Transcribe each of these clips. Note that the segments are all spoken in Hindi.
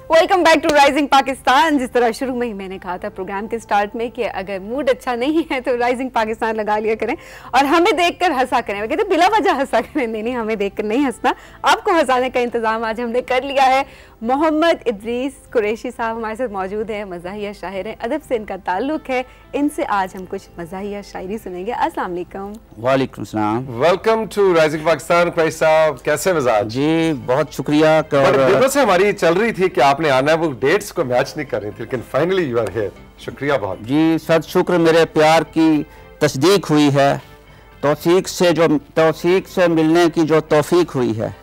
Welcome back to rising Pakistan. जिस तरह शुरू में ही मैंने कहा था प्रोग्राम के स्टार्ट में कि अगर मूड अच्छा नहीं है तो राइजिंग पाकिस्तान लगा लिया करें और हमें देखकर हंसा करें। मैं कहते बिला वजह हंसा करें, नहीं हमें देखकर नहीं हंसना, आपको हंसाने का इंतजाम आज हमने कर लिया है। मोहम्मद इदरीस कुरैशी साहब हमारे साथ मौजूद हैं, मज़ाहिया शायर हैं, अदब से इनका ताल्लुक है। इनसे आज हम कुछ मज़ाहिया शायरी सुनेंगे। अस्सलाम वालेकुम। वालेकुम सलाम। Welcome to rising Pakistan. Qureshi साहब कैसे मिजाज? जी बहुत शुक्रिया। दिनों से हमारी चल रही थी कि आपने आना है, वो डेट्स को मैच नहीं कर रही थी, लेकिन फाइनली यू आर हियर। शुक्रिया बहुत जी। सद शुक्र मेरे प्यार की तस्दीक हुई है, तौफीक से मिलने की जो तौफीक हुई है।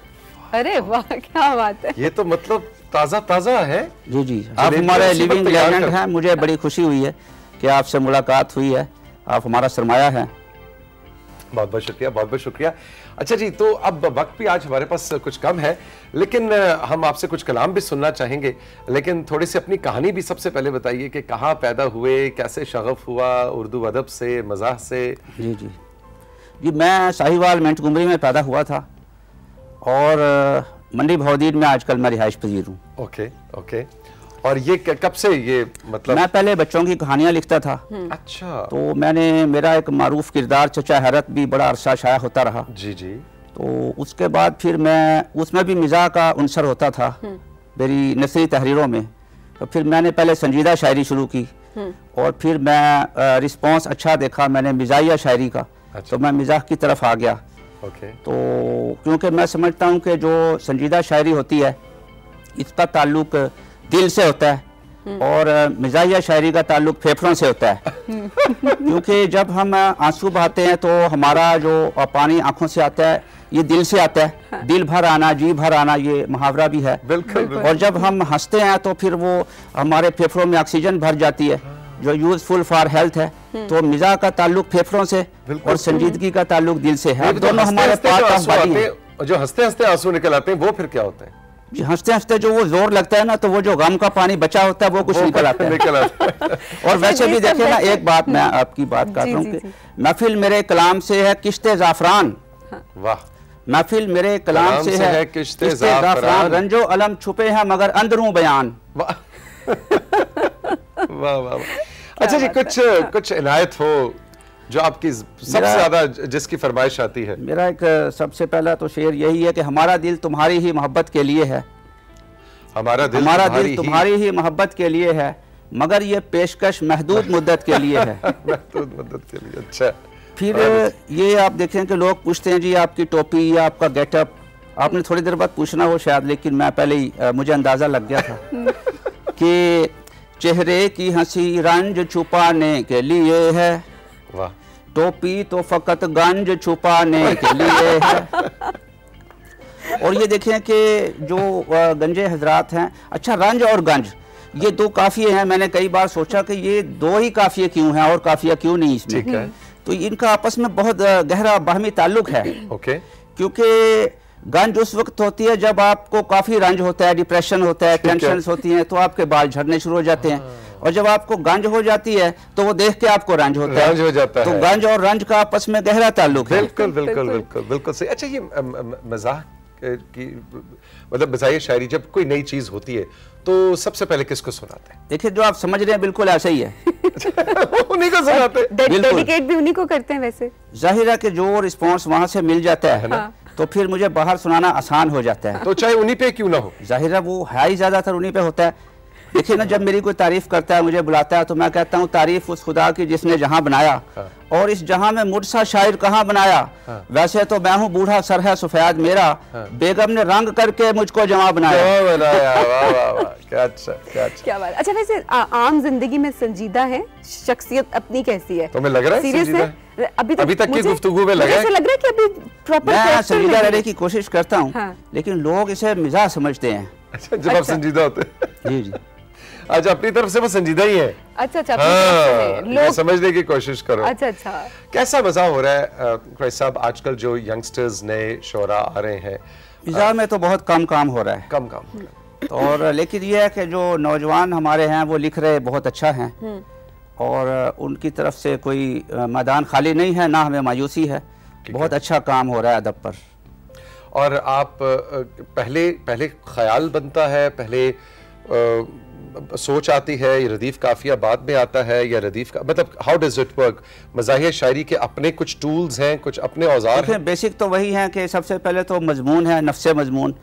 अरे वाह क्या बात है। ये तो मतलब ताजा ताजा है। जी जी, आप हमारे लिविंग लेजेंड हैं। मुझे बड़ी खुशी हुई है कि आपसे मुलाकात हुई है, आप हमारा सरमाया है। बहुत बहुत शुक्रिया, बहुत बहुत शुक्रिया। अच्छा जी, तो अब वक्त भी आज हमारे पास कुछ कम है, लेकिन हम आपसे कुछ कलाम भी सुनना चाहेंगे। लेकिन थोड़ी सी अपनी कहानी भी सबसे पहले बताइए कि कहाँ पैदा हुए, कैसे शगफ हुआ उर्दू अदब से, मज़ाह से। जी जी जी, मैं साहिवाल मोंटगोमरी में पैदा हुआ था और मंडी भौदीन में आजकल मैं रिहाइश पजीर हूँ। Okay okay. और ये कब से ये मतलब? मैं पहले बच्चों की कहानियां लिखता था। अच्छा। तो मेरा एक मारूफ किरदार चचा हैरत भी बड़ा अरसा शाया होता रहा। जी जी। तो उसके बाद फिर मैं उसमें भी मिजाह का अंसर होता था मेरी नसरी तहरीरों में। तो फिर मैंने पहले संजीदा शायरी शुरू की और फिर मैं रिस्पॉन्स अच्छा देखा मैंने मिजाहिया शायरी का। अच्छा। तो मैं मिजाह की तरफ आ गया। ओके। तो क्योंकि मैं समझता हूँ कि जो संजीदा शायरी होती है इसका ताल्लुक दिल से होता है और मिजाहिया शायरी का ताल्लुक फेफड़ों से होता है। क्योंकि जब हम आंसू बहाते हैं तो हमारा जो पानी आंखों से आता है ये दिल से आता है। हाँ। दिल भर आना, जी भर आना, ये मुहावरा भी है। बिल्कुल। और जब हम हंसते हैं तो फिर वो हमारे फेफड़ों में ऑक्सीजन भर जाती है जो यूजफुल फॉर हेल्थ है। तो मिजाह का ताल्लुक फेफड़ों से और संजीदगी का ताल्लुक दिल से है। दोनों हमारे पास जो हंसते हंसते आंसू निकल आते हैं वो फिर क्या होते हैं? जी, हंसते हंसते जो वो जोर लगता है ना तो वो जो गम का पानी बचा होता है वो कुछ निकल आता है। और वैसे भी देखिए ना, एक बात मैं आपकी बात कर रहा हूँ कि महफिल मेरे कलाम से है किश्ते जाफरान। वाह। महफिल मेरे कलाम से है किश्ते जाफरान, रंजो अलम छुपे हैं मगर अंदरों बयान। वाह वाह वाह। अच्छा जी, कुछ इनायत हो जो आपकी सबसे ज्यादा जिसकी फरमाइश आती है? मेरा एक सबसे पहला तो शेर यही है कि हमारा दिल तुम्हारी ही मोहब्बत के लिए है। हमारा दिल तुम्हारी ही मोहब्बत के लिए है मगर ये पेशकश महदूद मुद्दत के लिए है। महदूद मुद्दत के लिए। अच्छा। फिर ये आप देखें कि लोग पूछते हैं जी आपकी टोपी या आपका गेटअप, आपने थोड़ी देर बाद पूछना हो शायद, लेकिन मैं पहले ही मुझे अंदाजा लग गया था कि चेहरे की हंसी रंज छुपाने के लिए है। वाह। टोपी तो फकत गंज छुपाने के लिए है। और ये देखें कि जो गंजे हजरात हैं, अच्छा रंज और गंज ये दो काफिये हैं। मैंने कई बार सोचा कि ये दो ही काफिये क्यों हैं और काफिया क्यों नहीं इसमें। ठीक है। तो इनका आपस में बहुत गहरा बाहमी ताल्लुक है। ओके। क्योंकि गंज उस वक्त होती है जब आपको काफी रंज होता है, डिप्रेशन होता है, टेंशन होती है, तो आपके बाल झड़ने शुरू हो जाते हैं। और जब आपको गंज हो जाती है तो वो देख के आपको रंज होता है। रंज हो जाता है। तो गंज और रंज का आपस में गहरा ताल्लुक है। बिल्कुल बिल्कुल बिल्कुल बिल्कुल सही। अच्छा, ये मजाह की मतलब मज़ाहिया शायरी जब कोई नई चीज होती है तो सबसे पहले किसको सुनाते हैं? देखिए जो आप समझ रहे हैं बिल्कुल ऐसा ही है। उन्हीं को सुनाते हैं। डेडिकेट भी उन्हीं को करते हैं। वैसे जाहिर है कि जो रिस्पॉन्स वहां से मिल जाता है ना, तो फिर मुझे बाहर सुनाना आसान हो जाता है। तो चाहे उन्हीं पे क्यों ना हो, जाहिर है वो है ही ज्यादातर उन्हीं पे होता है। देखिए ना, जब मेरी कोई तारीफ करता है, मुझे बुलाता है, तो मैं कहता हूँ तारीफ उस खुदा की जिसने जहां बनाया। हाँ। और इस जहां में मुझसा शायर कहाँ बनाया। हाँ। वैसे तो मैं हूँ बूढ़ा सर है सफेद मेरा। हाँ। बेगम ने रंग करके मुझको जमा बनाया। क्या अच्छा, क्या अच्छा। क्या बात। अच्छा, वैसे आम जिंदगी में संजीदा है, शख्सियत अपनी कैसी है? तुम्हें लग रहा है सीरियस है? अभी तक की गुफ्तगू में लग रहा है कि अभी प्रॉपर मैं संजीदा रहने की कोशिश करता हूँ, लेकिन लोग इसे मिजाज समझते हैं। अच्छा, जब आप संजीदा होते हैं। जी जी। अच्छा, अपनी तरफ से वो संजीदा ही है। अच्छा। हाँ, समझने की कोशिश करो। अच्छा। कैसा मजा हो रहा है कुरैशी साहब, आजकल जो यंगस्टर्स नए शोरा आ रहे हैं? मिजाज में तो बहुत कम काम हो रहा है। कम काम हो रहा है। और लेकिन ये है कि जो नौजवान हमारे हैं वो लिख रहे बहुत अच्छा हैं और उनकी तरफ से कोई मैदान खाली नहीं है, ना हमें मायूसी है। बहुत अच्छा काम हो रहा है अदब पर। और आप पहले ख्याल बनता है, पहले सोच आती है, ये रदीफ काफिया बाद में आता है, या रदीफ का मतलब हाउ डज इट वर्क? मज़ाहिया शायरी के अपने कुछ टूल्स हैं, कुछ अपने औजार हैं? बेसिक तो वही है कि सबसे पहले तो मजमून है, नफ्से मजमून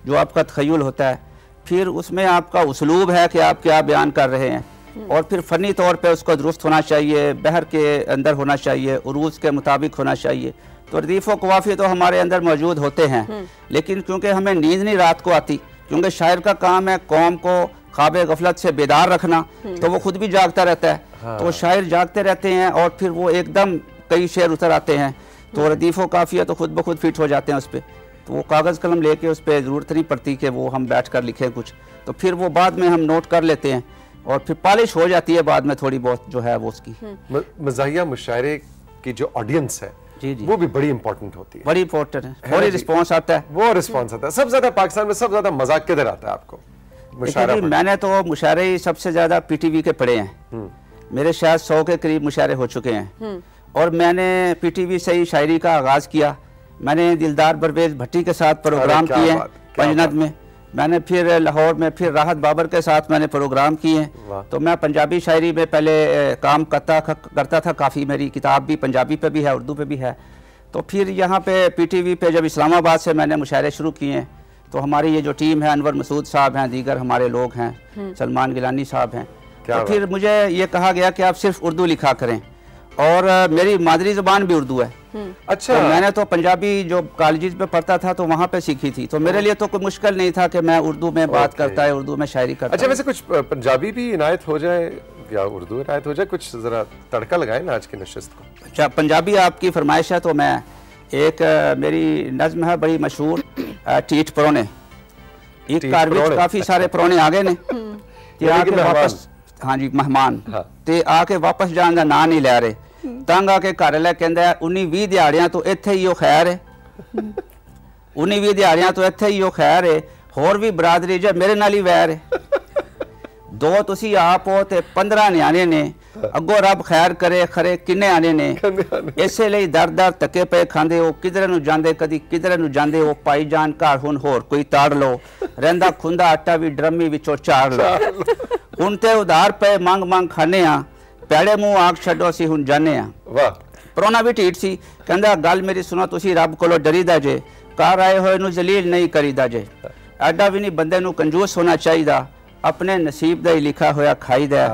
जो आपका तखय्युल होता है, फिर उसमें आपका उसलूब है कि आप क्या बयान कर रहे हैं, और फिर फ़नी तौर पे उसको दुरुस्त होना चाहिए, बहर के अंदर होना चाहिए, उरूज के मुताबिक होना चाहिए। तो रदीफ़ व कवाफ़ी तो हमारे अंदर मौजूद होते हैं, लेकिन क्योंकि हमें नींद नहीं रात को आती, क्योंकि शायर का काम है कौम को ख्वाब गफलत से बेदार रखना, तो वो खुद भी जागता रहता है। हाँ। तो शायर जागते रहते हैं और फिर वो एकदम कई शेर उतर आते हैं, तो रदीफ़ व काफ़िया तो खुद ब खुद फिट हो जाते हैं उस पर। तो वो कागज़ कलम लेके उस पर ज़रूरत नहीं पड़ती कि वो हम बैठ कर लिखें कुछ, तो फिर वो बाद में हम नोट कर लेते हैं और फिर पॉलिश हो जाती है बाद में थोड़ी बहुत जो है वो उसकी। मज़ाहिया मुशायरे की जो ऑडियंस है जी जी वो भी बड़ी इंपॉर्टेंट होती है, बड़ी इंपॉर्टेंट है, बड़ी रिस्पॉन्स आता है, वो रिस्पॉन्स आता है। सबसे ज्यादा पाकिस्तान में सबसे ज्यादा मजाक किधर आता है आपको? मुशायरा मैंने तो मुशायरे ही सबसे ज्यादा पीटीवी के पढ़े हैं, मेरे शायद 100 के करीब मुशायरे हो चुके हैं, और मैंने पीटीवी से ही शायरी का आगाज किया। मैंने दिलदार परवेज भट्टी के साथ प्रोग्राम किए पंजनद में, मैंने फिर लाहौर में फिर राहत बाबर के साथ मैंने प्रोग्राम किए। तो मैं पंजाबी शायरी में पहले काम करता था काफ़ी, मेरी किताब भी पंजाबी पे भी है, उर्दू पे भी है। तो फिर यहाँ पे पीटीवी पे जब इस्लामाबाद से मैंने मुशायरे शुरू किए, तो हमारी ये जो टीम है, अनवर मसूद साहब हैं, दीगर हमारे लोग हैं, सलमान गिलानी साहब हैं, तो फिर मुझे ये कहा गया कि आप सिर्फ उर्दू लिखा करें, और मेरी मादरी ज़ुबान भी उर्दू है। अच्छा। तो मैंने तो पंजाबी जो कॉलेज पे पढ़ता था तो वहाँ पे सीखी थी, तो मेरे लिए तो कोई मुश्किल नहीं था कि मैं उर्दू में बात करता है, उर्दू में शायरी करता। अच्छा, वैसे कुछ पंजाबी भी इनायत हो जाए या उर्दू इनायत हो जाए, कुछ जरा तड़का लगाए ना आज की नशिस्त को। अच्छा, पंजाबी आपकी फरमाइश है तो मैं एक मेरी नज्म है बड़ी मशहूर, टीठ परोने, एक कारविच काफी सारे परोने आ गए ने आके वापस, हाँ जी मेहमान, ते आके वापस जाने का ना नहीं लै रहे, तंग आके घर वाला कहंदा 19-20 दिहाड़ियां तो इत्थे ही ओ खैर है, 19-20 दिहाड़ियां तो इत्थे ही ओ खैर है, होर भी बरादरी जे मेरे नाल ही वैर है, दो तुसी आप हो ते 15 न्याणे ने, अगो रब खैर करे खरे किन्ने आने ने, इसे लिए दर दर धक्के पे खांदे हो, किधरे नूं जांदे कदी किधरे नूं जांदे हो, पाई जान घर हुण होर कोई ताड़ लो, रहिंदा खुंदा आटा भी ड्रमी विचों चाड़ लो, हुण ते उधार पे मंग मंग खाने आ, पैड़े मुंह आग छड्डो असीं हुण जाने आ। वाह। परोना भी ढीठ सी, कहंदा गल मेरी सुनो, तुसी रब कोलों डरीदा जे, घर आए होए नूं जलील नहीं करीदा जे, एडा भी नहीं बंदे नूं कंजूस होना चाहिदा, अपने नसीब दा ही लिखा होया खाईदा,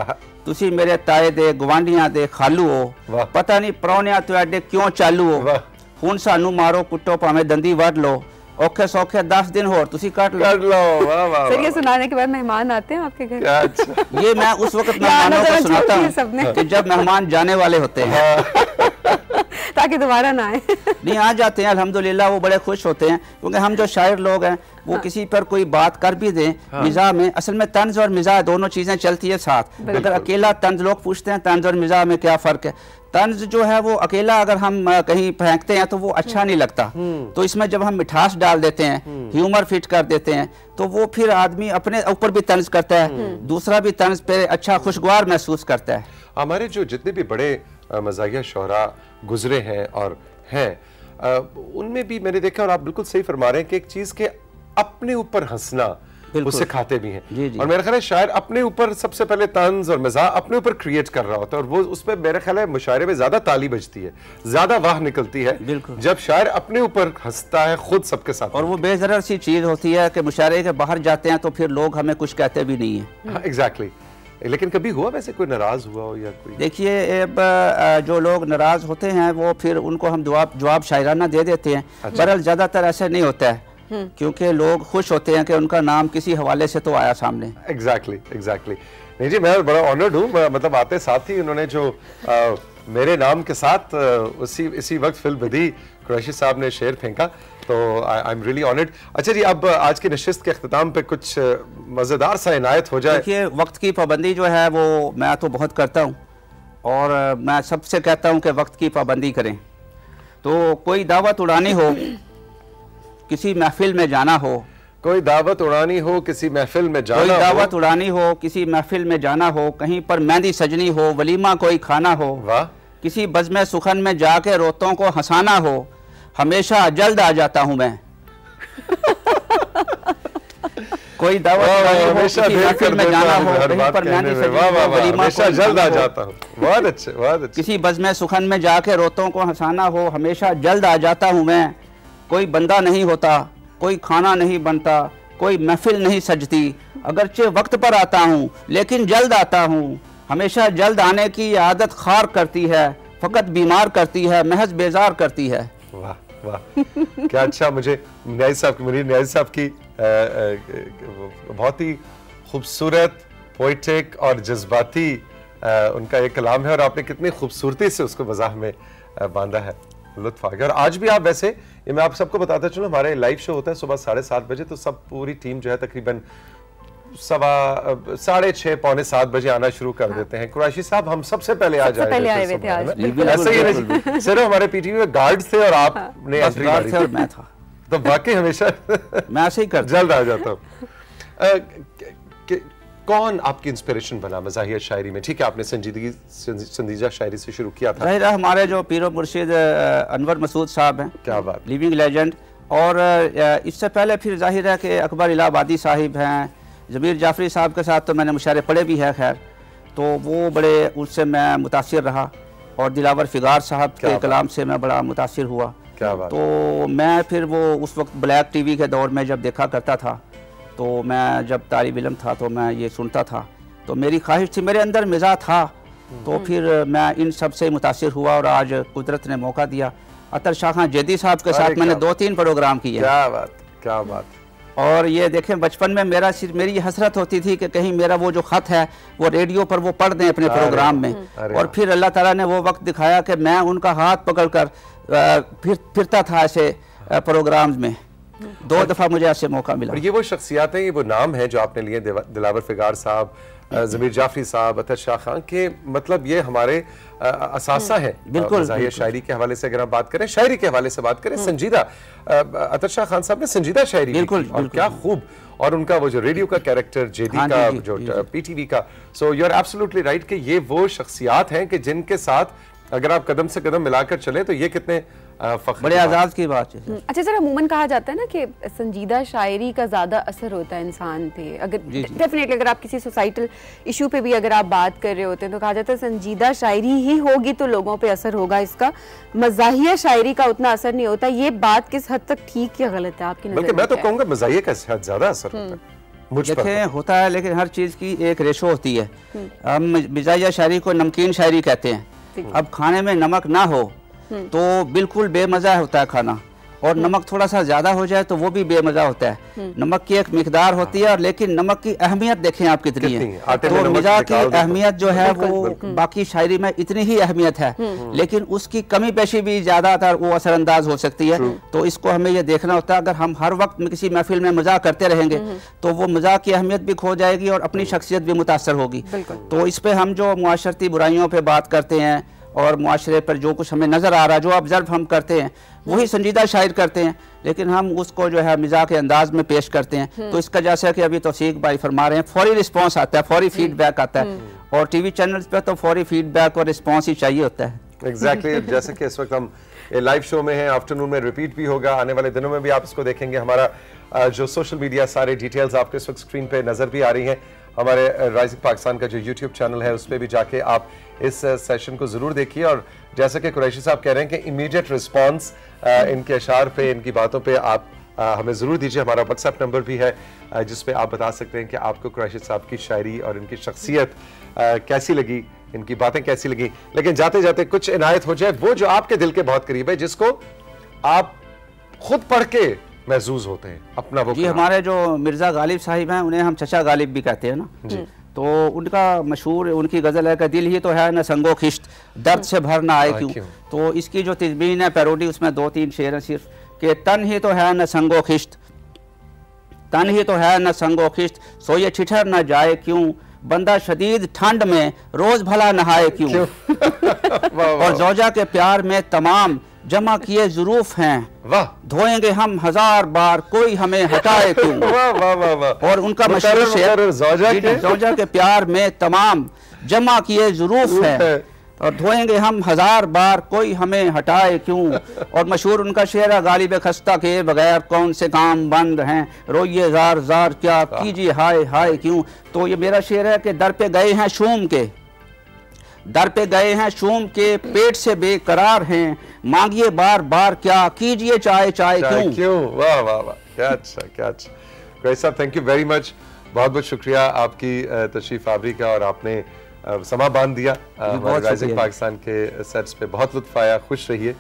तुसी मेरे ताए दे गवांढियां दे खालू हो, पता नहीं परौनियां तुहाडे क्यों चालू हो, हुण सानू मारो कुट्टो भावें दंदी वड लो, औखे सौखे 10 दिन होर तुसी काट लो। वाह वाह। सर, ये सुनाने के बाद मेहमान आते हैं आपके घर? अच्छा। ये मैं उस वक्त मेहमानों को सुनाता हूँ कि जब मेहमान जाने वाले होते हैं ताकि दोबारा ना आए। नहीं, आ जाते हैं अल्हम्दुलिल्लाह, वो बड़े खुश होते हैं, क्योंकि हम जो शायर लोग हैं वो किसी पर कोई बात कर भी दें, मिजाह में असल में तंज और मिजाह दोनों चीज़ें चलती है साथ। अगर अकेला तंज, लोग पूछते हैं तंज और मिजाह में क्या फ़र्क है, तंज जो है वो अकेला अगर हम कहीं फेंकते हैं तो वो अच्छा नहीं लगता, तो इसमें जब हम मिठास डाल देते हैं, ह्यूमर फिट कर देते हैं, तो वो फिर आदमी अपने ऊपर भी तंज करता है, दूसरा भी तंज पे अच्छा खुशगवार महसूस करता है। हमारे जो जितने भी बड़े मज़ाहिया शोहरा गुजरे हैं और हैं, उनमें भी मैंने देखा, और आप बिल्कुल सही फरमा रहे हैं कि एक चीज़ के अपने ऊपर हंसना उससे खाते भी हैं। जी जी। और मेरा ख्याल है शायर अपने ऊपर सबसे पहले तंज और मज़ाक अपने ऊपर क्रिएट कर रहा होता है, और वो उसमें मेरा ख्याल है मुशायरे में ज्यादा ताली बजती है, ज्यादा वाह निकलती है जब शायर अपने ऊपर हंसता है खुद सबके साथ। और वो बेजरर सी चीज होती है कि मुशायरे के बाहर जाते हैं तो फिर लोग हमें कुछ कहते भी नहीं है। एग्जैक्टली। लेकिन कभी हुआ वैसे कोई नाराज हुआ हो या कोई? देखिए, जो लोग नाराज होते हैं वो फिर उनको हम जवाब शायराना दे देते हैं। बहरहाल ज्यादातर ऐसा नहीं होता है, क्योंकि लोग खुश होते हैं कि उनका नाम किसी हवाले से तो आया सामने। एग्जैक्टली। नहीं जी, मैं बड़ा ऑनर्ड हूँ, मतलब आते साथ ही उन्होंने जो मेरे नाम के साथ इसी वक्त फिल बदी कुरैशी साहब ने शेर फेंका, तो आई एम रियली ऑनर्ड। अच्छा जी, अब आज की नशिस्त के अख्ताम पे कुछ मज़ेदार सा इनायत हो जाए। देखिए, वक्त की पाबंदी जो है वो मैं तो बहुत करता हूँ, और मैं सबसे कहता हूँ कि वक्त की पाबंदी करें। तो कोई दावत उड़ानी हो, किसी महफिल में जाना हो, कोई दावत उड़ानी हो, किसी महफिल में जाना हो, कोई दावत उड़ानी हो, किसी महफिल में जाना हो, कहीं पर मेहंदी सजनी हो, वलीमा कोई खाना हो, वाह, किसी बज़्म सुखन में जाके रोतों को हंसाना हो, हमेशा जल्द आ जाता हूं मैं। कोई दावत हमेशा देर कर में जाना हो, कहीं पर हमेशा जल्द आ जाता हूँ। बहुत अच्छे, बहुत अच्छे। किसी बज़्म सुखन में जाके रोतों को हंसाना हो, हमेशा जल्द आ जाता हूँ मैं। कोई बंदा नहीं होता, कोई खाना नहीं बनता, कोई महफिल नहीं सजती, अगरचे वक्त पर आता हूँ लेकिन जल्द आता हूँ। हमेशा जल्द आने की आदत खार करती है, फकत बीमार करती है, महज बेजार करती है। वाह वाह, क्या अच्छा। मुझे न्याज़ साहब की बहुत ही खूबसूरत, पोइटिक और जज्बाती उनका एक कलाम है, और आपने कितनी खूबसूरती से उसको मज़ाह में बांधा है, लुत्फ आ गया। और आज भी आप वैसे, ये मैं आप सबको बताता चलूं, हमारे लाइव शो होता है सुबह 7:30 बजे, तो सब पूरी टीम जो है तकरीबन 6:30 पौने 7 बजे आना शुरू कर देते हैं। कुरैशी साहब हम सबसे पहले आ जाए, ऐसे ही नहीं, सिर्फ हमारे पीटीवी में गार्ड्स थे और आपने एंट्री मारी थी, मैं था, तो वाकई हमेशा मैं ऐसे ही कर जल्द आ जाता हूँ। कौन आपकी इंस्पिरेशन बना मज़ाहिया शायरी में? ठीक है, आपने संजीदा शायरी से शुरू किया था। जाहिर है हमारे जो पीरो मुर्शिद अनवर मसूद साहब हैं, क्या बात, लिविंग लेजेंड। और इससे पहले फिर जाहिर है कि अकबर इलाहाबादी साहिब हैं, ज़मीर जाफरी साहब के साथ तो मैंने मुशायरे पढ़े भी है, खैर तो वो बड़े, उससे मैं मुतासिर रहा। और दिलावर फिगार साहब के कलाम से मैं बड़ा मुतासिर हुआ। क्या बात। तो मैं फिर वो उस वक्त ब्लैक टीवी के दौर में जब देखा करता था, तो मैं जब तालिब इल्म था तो मैं ये सुनता था, तो मेरी ख्वाहिश थी, मेरे अंदर मिज़ा था, तो फिर मैं इन सब से मुतासिर हुआ और आज कुदरत ने मौका दिया। अतर शाह खान जैदी साहब के साथ मैंने 2-3 प्रोग्राम किए। क्या बात, क्या बात। और ये देखें, बचपन में मेरी हसरत होती थी कि कहीं मेरा वो जो ख़त है वो रेडियो पर वो पढ़ दें अपने प्रोग्राम में। और फिर अल्लाह ताला ने वो वक्त दिखाया कि मैं उनका हाथ पकड़कर फिरता था ऐसे प्रोग्राम्स में। 2 दफ़ा मुझे ऐसे मौका मिला। और ये वो शख्सियात हैं, ये वो नाम है जो आपने लिए, दिलावर फिगार साहब, ज़मीर जाफरी साहब, अतर शाह खान के, मतलब ये हमारे असासा है बिल्कुल शायरी के हवाले से। अगर आप बात करें, शायरी के हवाले से बात करें, संजीदा, अतर शाह खान साहब ने संजीदा शायरी बिल्कुल, और क्या खूब। और उनका वो जो रेडियो का कैरेक्टर, जेडी का, जो पीटीवी का, so you are absolutely right कि ये वो शख्सियात हैं कि जिनके साथ अगर आप कदम से कदम मिलाकर चले तो ये कितने बड़े आजाद की बात है। अच्छा सर, अमूमन कहा जाता है ना कि संजीदा शायरी का ज़्यादा असर होता है इंसान पे। अगर डेफिनेटली अगर आप किसी सोसाइटल इशू पे भी अगर आप बात कर रहे होते हैं तो कहा जाता है संजीदा शायरी ही होगी तो लोगों पे असर होगा, इसका मज़ाहिया शायरी का उतना असर नहीं होता। ये बात किस हद तक ठीक या गलत है आपकी नज़र में? बल्कि मैं तो कहूँगा मज़ाहिया का ज़्यादा असर होता है। देखें, होता है, लेकिन हर चीज़ की एक रेशो होती है। हम मज़ाहिया शायरी को नमकीन शायरी कहते हैं। अब खाने में नमक ना हो तो बिल्कुल बेमज़ा होता है खाना, और नमक थोड़ा सा ज़्यादा हो जाए तो वो भी बेमज़ा होता है। नमक की एक मिकदार होती है, और लेकिन नमक की अहमियत देखें आप कितनी है। तो मिज़ा की अहमियत जो है वो बाकी शायरी में इतनी ही अहमियत है, लेकिन उसकी कमी पेशी भी ज़्यादातर वो असरअंदाज हो सकती है। तो इसको हमें ये देखना होता है, अगर हम हर वक्त में किसी महफिल में मज़ाक करते रहेंगे तो वो मज़ाक की अहमियत भी खो जाएगी और अपनी शख्सियत भी मुतासर होगी। तो इस पर हम जो मुआशरती बुराइयों पर बात करते हैं और मुआशरे पर जो कुछ हमें नज़र आ रहा है, जो ऑब्जर्व हम करते हैं, वही संजीदा शायर करते हैं, लेकिन हम उसको जो है मिजाज के अंदाज में पेश करते हैं। तो इसका जैसा कि अभी तौसीक भाई फरमा रहे हैं, फौरी रिस्पॉन्स आता है, फौरी फीडबैक आता है, और टीवी चैनल्स पे तो फौरी फीडबैक और रिस्पॉन्स ही चाहिए होता है। एग्जैक्टली जैसे कि इस वक्त हम लाइव शो में हैं, आफ्टरनून में रिपीट भी होगा, आने वाले दिनों में भी आप इसको देखेंगे। हमारा जो सोशल मीडिया सारे डिटेल्स आपको इस वक्त स्क्रीन पे नज़र भी आ रही हैं। हमारे राइजिंग पाकिस्तान का जो यूट्यूब चैनल है उस पर भी जाके आप इस सेशन को ज़रूर देखिए। और जैसा कि कुरैशी साहब कह रहे हैं कि इमीडिएट रिस्पांस इनके अशार पे, इनकी बातों पे आप हमें ज़रूर दीजिए। हमारा व्हाट्सएप नंबर भी है जिस पे आप बता सकते हैं कि आपको कुरैशी साहब की शायरी और इनकी शख्सियत कैसी लगी, इनकी बातें कैसी लगी। लेकिन जाते जाते कुछ इनायत हो जाए वो जो आपके दिल के बहुत करीब है, जिसको आप खुद पढ़ के महसूस होते हैं अपना वो। जी, हमारे जो मिर्ज़ा गालिब साहिब हैं उन्हें हम चचा गालिब भी कहते हैं ना जी। तो उनका मशहूर उनकी गज़ल है कि दिल ही तो है न संगो खिश्त, दर्द से भर ना आए क्यों। तो इसकी जो तज़मीन है पैरोडी, उसमें 2-3 शेर हैं सिर्फ कि तन ही तो है न संगो खिश्त, तन ही तो है न संगो खिश्त, सोए ठिठर न जाए क्यों, बंदा शदीद ठंड में रोज भला नहाए क्यों। और ज़ौजा के प्यार में तमाम जमा किए ज़ुरूफ हैं, धोएंगे हम 1000 बार कोई हमें हटाए क्यों। और उनका मशहूर शेर, ज़ौजा के प्यार में तमाम जमा किए ज़ुरूफ हैं, और धोएंगे हम 1000 बार, कोई हमें हटाए क्यों। और मशहूर उनका शेर है, गालिब खस्ता के बगैर कौन से काम बंद हैं, रोइए जार जार क्या कीजिए हाय हाय क्यों। तो ये मेरा शेर है कि दर पे गए हैं शूम के, दर पे गए हैं शूम के, पेट से बेकरार हैं, मांगिए बार बार क्या कीजिए चाहे चाहे क्यों। वाह वाह वाह, क्या अच्छा क्या अच्छा। ग्रेट साहब, थैंक यू वेरी मच, बहुत बहुत शुक्रिया आपकी तशरीफ आवरी का, और आपने समा बांध दिया राइजिंग पाकिस्तान के सेट्स पे। बहुत लुत्फ आया, खुश रहिए।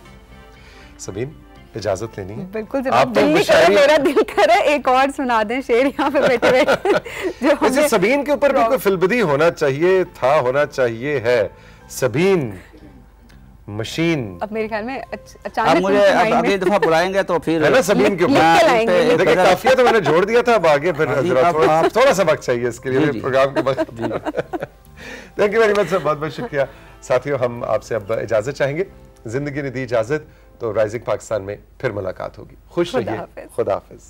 सबीन, इजाजत लेनी है। बिल्कुल जनाब, मेरा दिल करे एक और सुना दें शेर यहाँ पे बैठे बैठे। जो सबीन के ऊपर भी कोई फिल्बदी होना चाहिए था, होना चाहिए है। सबीन मशीन। अब मेरे ख्याल में अचानक मुझे अगली दफा बुलाएंगे तो फिर है ना सबीन के ऊपर। देखिए काफिया तो मैंने जोड़ दिया था, अब आगे फिर थोड़ा सा वक्त चाहिए इसके लिए प्रोग्राम के वक्त। Thank you very much sir, बहुत बहुत शुक्रिया। साथियों, हम आपसे अब इजाजत चाहेंगे। जिंदगी ने दी इजाजत, तो राइजिंग पाकिस्तान में फिर मुलाकात होगी। खुश रहिए, खुदा हाफिज।